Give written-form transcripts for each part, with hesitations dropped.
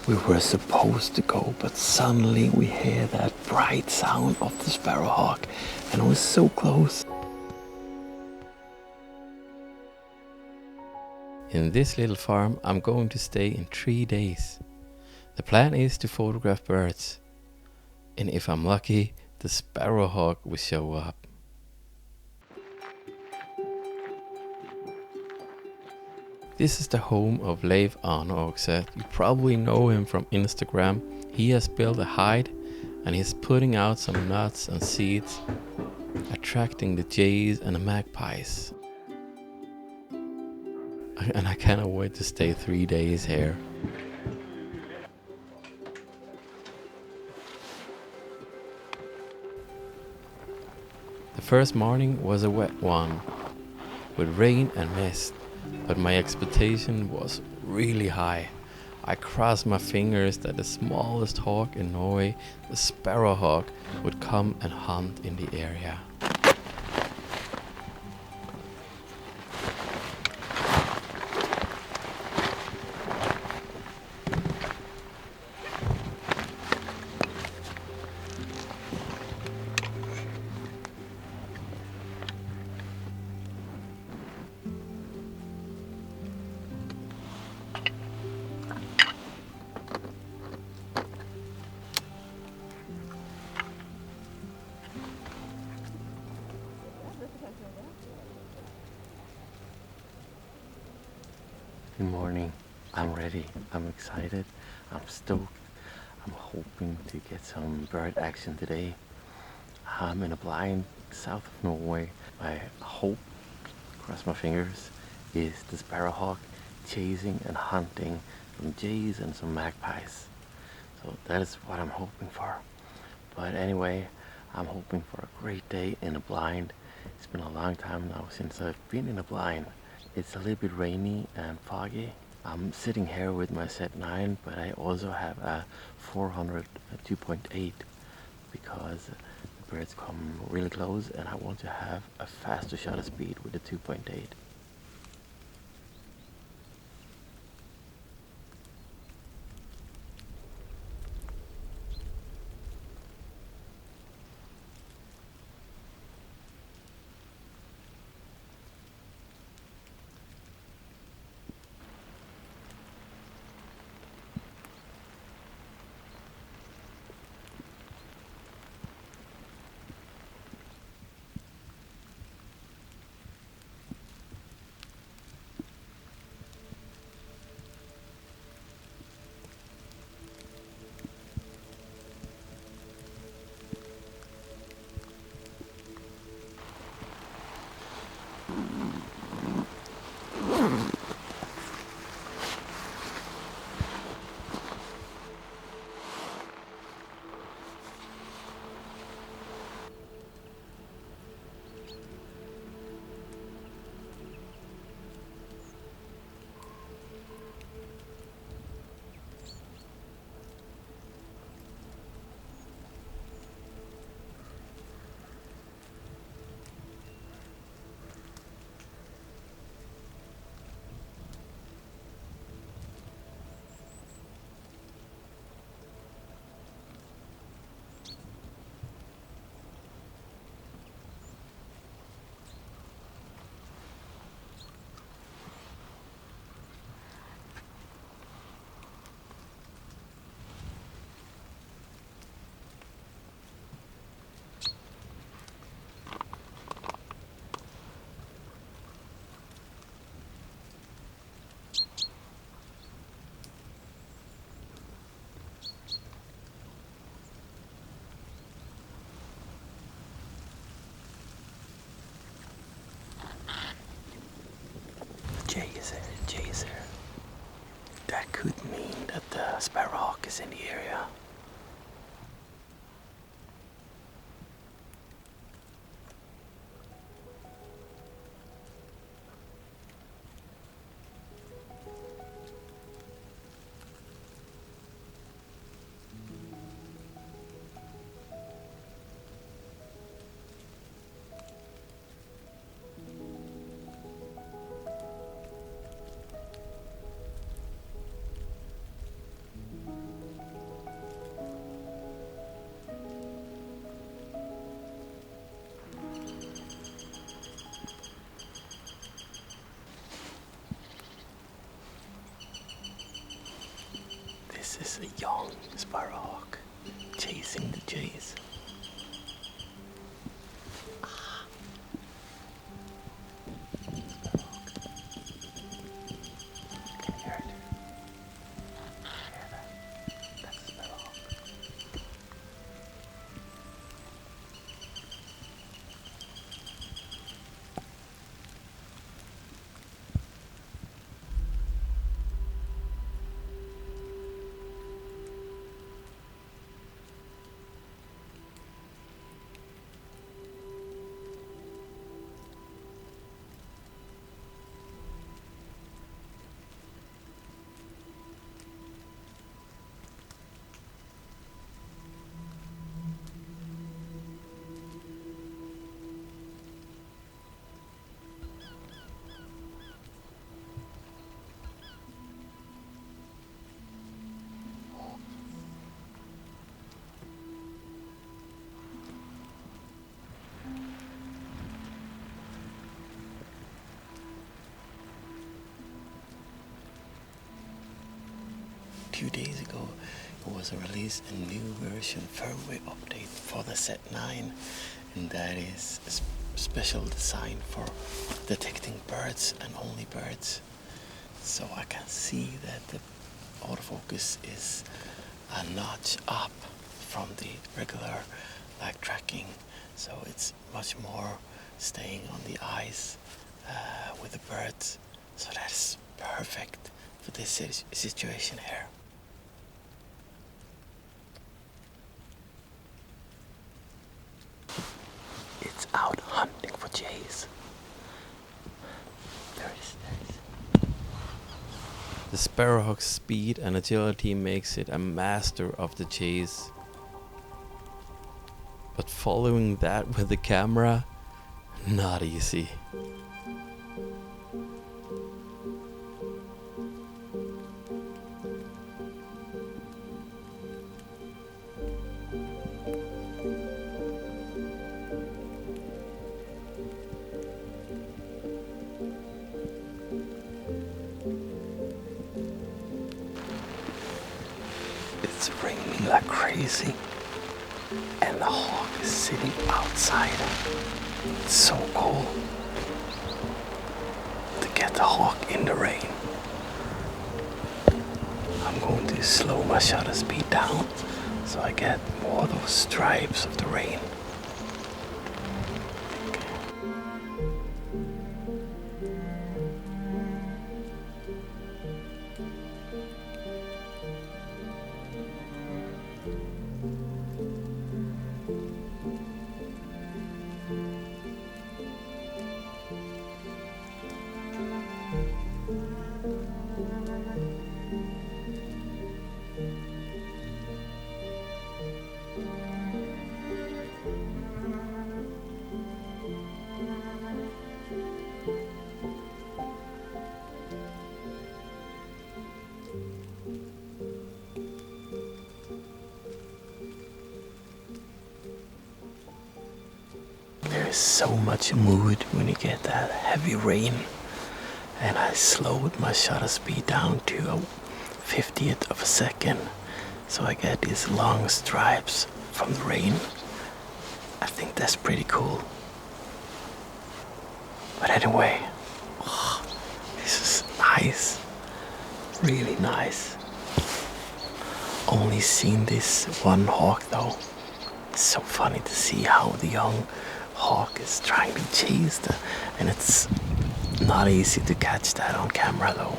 We were supposed to go, but suddenly we hear that bright sound of the sparrowhawk, and it was so close. In this little farm, I'm going to stay in 3 days. The plan is to photograph birds, and if I'm lucky, the sparrowhawk will show up. This is the home of Leiv Arne Åkset. You probably know him from Instagram. He has built a hide and he's putting out some nuts and seeds, attracting the jays and the magpies. And I cannot wait to stay 3 days here. The first morning was a wet one, with rain and mist, but my expectation was really high. I crossed my fingers that the smallest hawk in Norway, the sparrowhawk, would come and hunt in the area. Good morning. I'm ready. I'm excited. I'm stoked. I'm hoping to get some bird action today. I'm in a blind south of Norway. My hope, cross my fingers, is the sparrowhawk chasing and hunting some jays and some magpies. So that is what I'm hoping for. But anyway, I'm hoping for a great day in a blind. It's been a long time now since I've been in a blind. It's a little bit rainy and foggy. I'm sitting here with my set 9, but I also have a 400 2.8 because the birds come really close and I want to have a faster shutter speed with the 2.8. Jay is there. That could mean that the sparrowhawk is in the area. is a young sparrowhawk chasing the jays. Can you hear it? Hear that? That's a sparrowhawk. Few days ago, it was released a new version firmware update for the Set 9, and that is a special design for detecting birds and only birds. So I can see that the autofocus is a notch up from the regular like tracking, so it's much more staying on the eyes with the birds. So that's perfect for this situation here. It's out hunting for jays. There it is. The sparrowhawk's speed and agility makes it a master of the chase. But following that with the camera, not easy. It's raining like crazy, and the hawk is sitting outside. It's so cool to get the hawk in the rain. I'm going to slow my shutter speed down so I get more of those stripes of the rain. There is so much mood when you get that heavy rain, and I slowed my shutter speed down to a 50th of a second, so I get these long stripes from the rain. I think that's pretty cool. But anyway, this is nice, really nice. Only seen this one hawk though. It's so funny to see how the young hawk is trying to chase and it's not easy to catch that on camera though.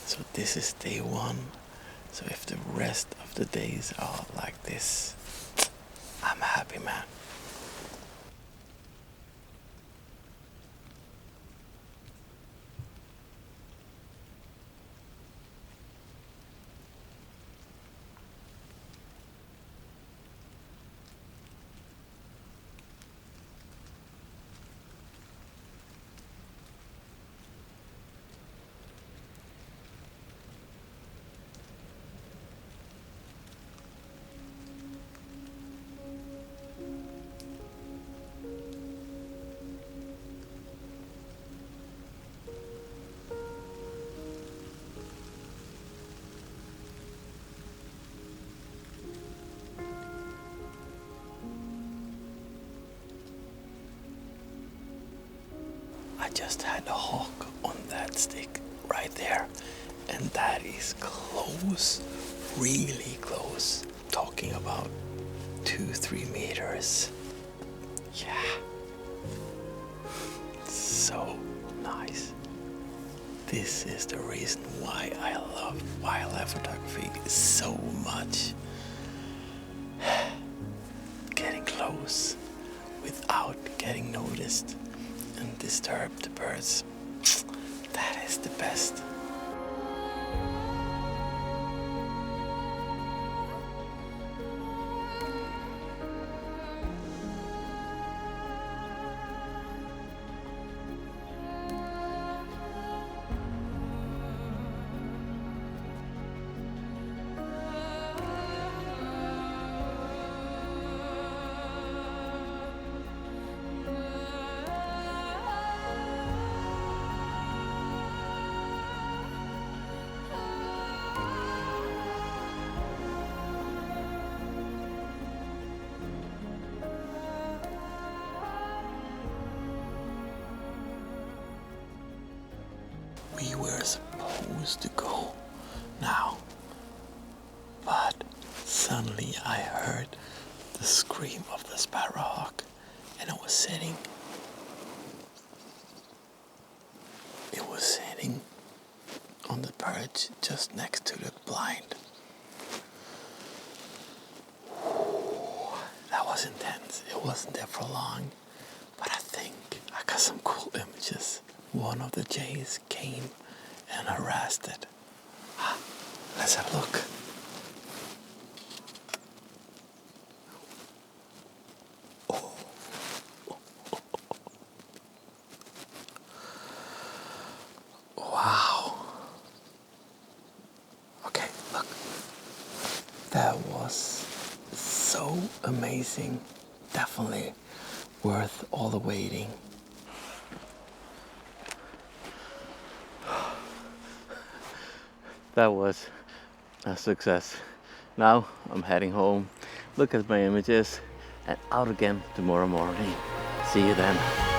So this is day one. So if the rest of the days are like this, I'm a happy man. just had a hawk on that stick right there, and that is close, really close. Talking about 2-3 meters. Yeah, so nice. This is the reason why I love wildlife photography so much. Getting close without getting noticed and disturb the birds. That is the best. We were supposed to go now, but suddenly I heard the scream of the sparrowhawk, and it was sitting on the perch just next to the blind. That was intense. It wasn't there for long, but I think I got some cool images. One of the jays came and harassed it. Let's have a look. Wow. Okay, look. That was so amazing. Definitely worth all the waiting. That was a success. Now I'm heading home, look at my images, and out again tomorrow morning. See you then.